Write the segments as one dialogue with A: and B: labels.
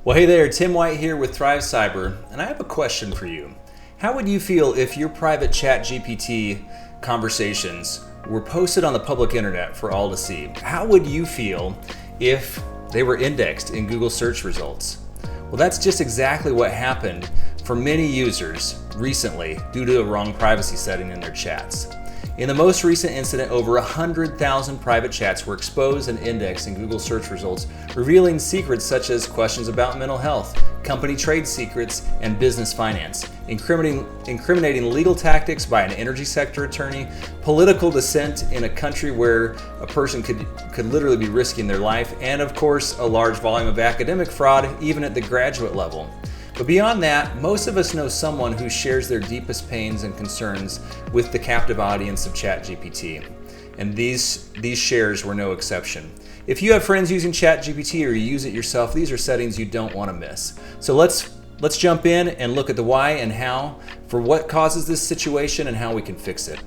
A: Well, hey there, Tim White here with Thrive Cyber, and I have a question for you. How would you feel if your private ChatGPT conversations were posted on the public internet for all to see? How would you feel if they were indexed in Google search results? Well, that's just exactly what happened for many users recently due to a wrong privacy setting in their chats. In the most recent incident, over 100,000 private chats were exposed and indexed in Google search results, revealing secrets such as questions about mental health, company trade secrets, and business finance, incriminating legal tactics by an energy sector attorney, political dissent in a country where a person could literally be risking their life, and of course, a large volume of academic fraud, even at the graduate level. But beyond that, most of us know someone who shares their deepest pains and concerns with the captive audience of ChatGPT. And these shares were no exception. If you have friends using ChatGPT or you use it yourself, these are settings you don't want to miss. So let's jump in and look at the why and how for what causes this situation and how we can fix it.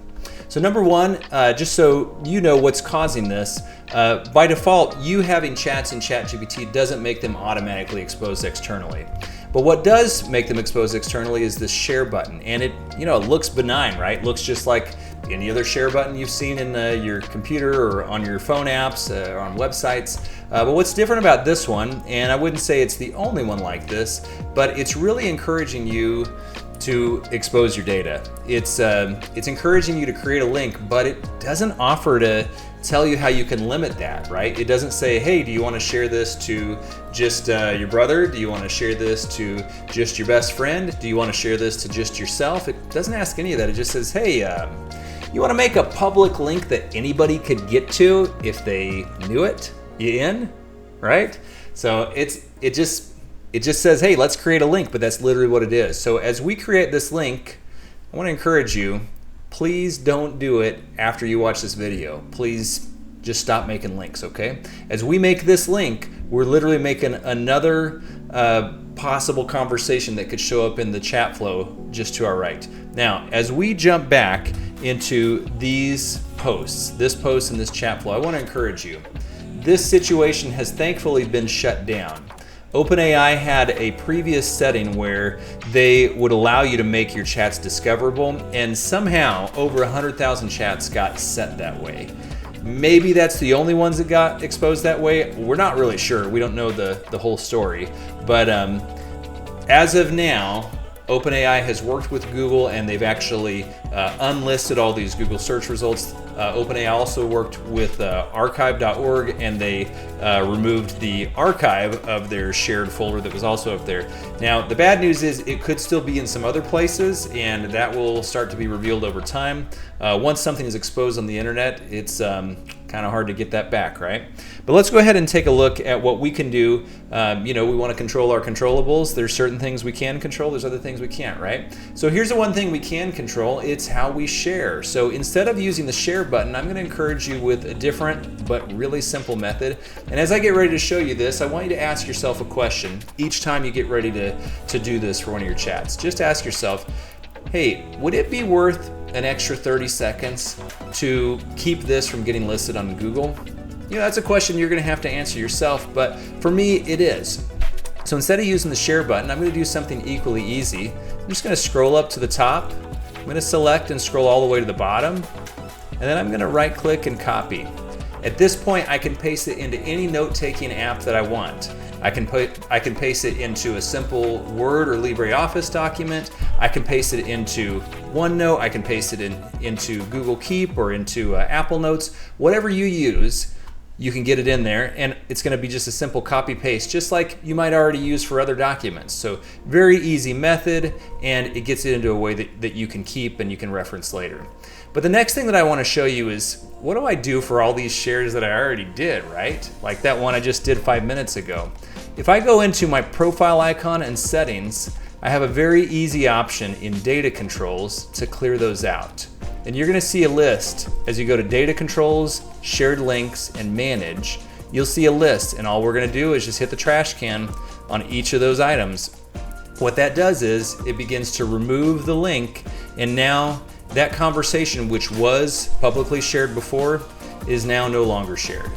A: So number one, just so you know what's causing this, by default, you having chats in ChatGPT doesn't make them automatically exposed externally. But what does make them exposed externally is this share button, and it looks benign, right? Looks just like any other share button you've seen in your computer or on your phone apps or on websites. But what's different about this one, and I wouldn't say it's the only one like this, but it's really encouraging you to expose your data. It's encouraging you to create a link, but it doesn't offer to tell you how you can limit that, right? It doesn't say, hey, do you want to share this to just your brother? Do you want to share this to just your best friend? Do you want to share this to just yourself? It doesn't ask any of that. It just says, hey, you want to make a public link that anybody could get to if they knew it? You in? Right? So it just says, hey, let's create a link, but that's literally what it is. So as we create this link, I want to encourage you, please don't do it after you watch this video. Please just stop making links, okay? As we make this link, we're literally making another possible conversation that could show up in the chat flow just to our right. Now, as we jump back into these posts, this post and this chat flow, I want to encourage you. This situation has thankfully been shut down. OpenAI had a previous setting where they would allow you to make your chats discoverable, and somehow over 100,000 chats got set that way. Maybe that's the only ones that got exposed that way. We're not really sure. We don't know the whole story. But as of now, OpenAI has worked with Google and they've actually unlisted all these Google search results. OpenAI also worked with archive.org and they removed the archive of their shared folder that was also up there. Now, the bad news is it could still be in some other places, and that will start to be revealed over time. Once something is exposed on the internet, it's kind of hard to get that back, right? But let's go ahead and take a look at what we can do. We want to control our controllables. There's certain things we can control, there's other things we can't, right? So here's the one thing we can control, it's how we share. So instead of using the share button, I'm going to encourage you with a different but really simple method. And as I get ready to show you this, I want you to ask yourself a question each time you get ready to do this for one of your chats. Just ask yourself, hey, would it be worth an extra 30 seconds to keep this from getting listed on Google? That's a question you're going to have to answer yourself, but for me, it is. So instead of using the share button, I'm going to do something equally easy. I'm just going to scroll up to the top. I'm going to select and scroll all the way to the bottom, and then I'm going to right click and copy. At this point, I can paste it into any note-taking app that I want. I can paste it into a simple Word or LibreOffice document. I can paste it into OneNote. I can paste it into Google Keep or into Apple Notes. Whatever you use, you can get it in there, and it's going to be just a simple copy paste, just like you might already use for other documents. So very easy method, and it gets it into a way that you can keep and you can reference later. But the next thing that I want to show you is, what do I do for all these shares that I already did, right? Like that one I just did 5 minutes ago. If I go into my profile icon and settings, I have a very easy option in data controls to clear those out. And you're going to see a list as you go to data controls, shared links, and manage. You'll see a list, and all we're going to do is just hit the trash can on each of those items. What that does is it begins to remove the link, and now that conversation, which was publicly shared before, is now no longer shared.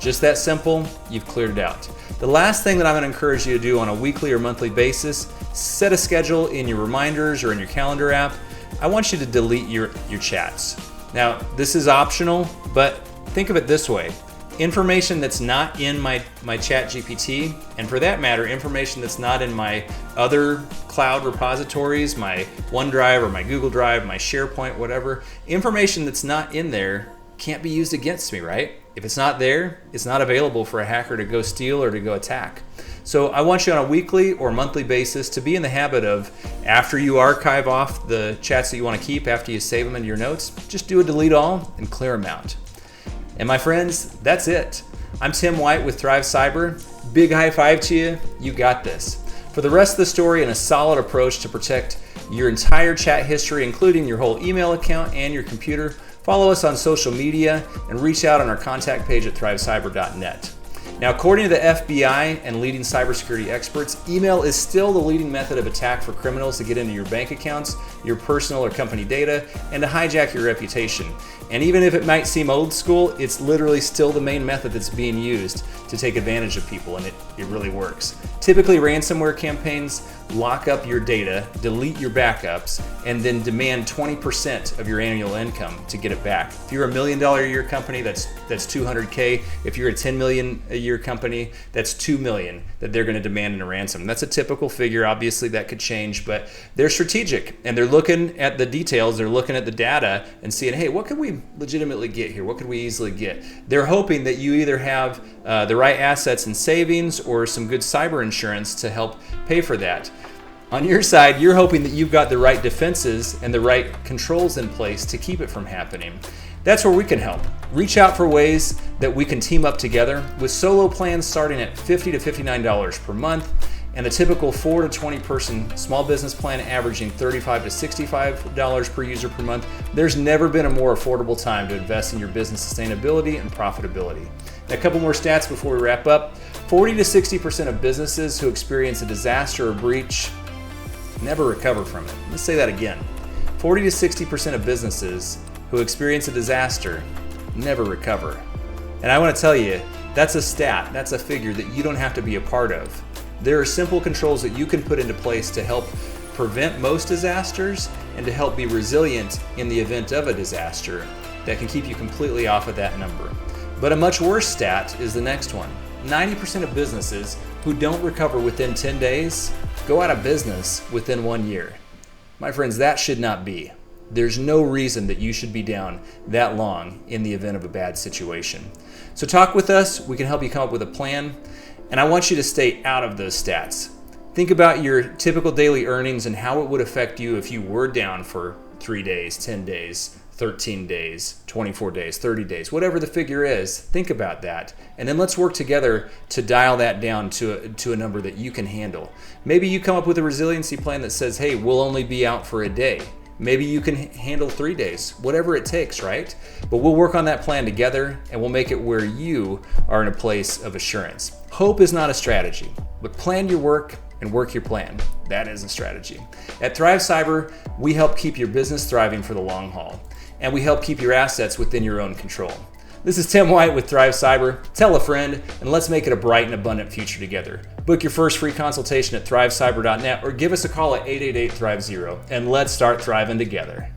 A: Just that simple, you've cleared it out. The last thing that I'm going to encourage you to do on a weekly or monthly basis, set a schedule in your reminders or in your calendar app. I want you to delete your chats. Now, this is optional, but think of it this way. Information that's not in my ChatGPT, and for that matter, information that's not in my other cloud repositories, my OneDrive or my Google Drive, my SharePoint, whatever, information that's not in there can't be used against me, right? If it's not there, it's not available for a hacker to go steal or to go attack. So I want you on a weekly or monthly basis to be in the habit of, after you archive off the chats that you want to keep, after you save them into your notes, just do a delete all and clear them out. And my friends, that's it. I'm Tim White with Thrive Cyber. Big high five to you. You got this. For the rest of the story and a solid approach to protect your entire chat history, including your whole email account and your computer, follow us on social media and reach out on our contact page at thrivecyber.net. Now, according to the FBI and leading cybersecurity experts, email is still the leading method of attack for criminals to get into your bank accounts, your personal or company data, and to hijack your reputation. And even if it might seem old school, it's literally still the main method that's being used to take advantage of people, and it really works. Typically, ransomware campaigns lock up your data, delete your backups, and then demand 20% of your annual income to get it back. If you're $1 million a year company, that's $200K. If you're a $10 million a year company, that's $2 million that they're going to demand in a ransom. That's a typical figure. Obviously, that could change, but they're strategic and they're looking at the details. They're looking at the data and seeing, hey, what could we legitimately get here? What could we easily get? They're hoping that you either have the right assets and savings or some good cyber insurance to help pay for that. On your side, you're hoping that you've got the right defenses and the right controls in place to keep it from happening. That's where we can help. Reach out for ways that we can team up together with solo plans starting at $50 to $59 per month and a typical 4 to 20 person small business plan averaging $35 to $65 per user per month. There's never been a more affordable time to invest in your business sustainability and profitability. Now, a couple more stats before we wrap up. 40 to 60% of businesses who experience a disaster or breach never recover from it. Let's say that again. 40 to 60% of businesses who experience a disaster never recover. And I want to tell you, that's a stat, that's a figure that you don't have to be a part of. There are simple controls that you can put into place to help prevent most disasters and to help be resilient in the event of a disaster that can keep you completely off of that number. But a much worse stat is the next one. 90% of businesses who don't recover within 10 days go out of business within 1 year. My friends, that should not be. There's no reason that you should be down that long in the event of a bad situation. So talk with us. We can help you come up with a plan. And I want you to stay out of those stats. Think about your typical daily earnings and how it would affect you if you were down for 3 days, 10 days, 13 days, 24 days, 30 days, whatever the figure is. Think about that. And then let's work together to dial that down to a number that you can handle. Maybe you come up with a resiliency plan that says, hey, we'll only be out for a day. Maybe you can handle 3 days, whatever it takes, right? But we'll work on that plan together and we'll make it where you are in a place of assurance. Hope is not a strategy, but plan your work and work your plan. That is a strategy. At Thrive Cyber, we help keep your business thriving for the long haul, and we help keep your assets within your own control. This is Tim White with Thrive Cyber. Tell a friend, and let's make it a bright and abundant future together. Book your first free consultation at thrivecyber.net or give us a call at 888-THRIVE-0, and let's start thriving together.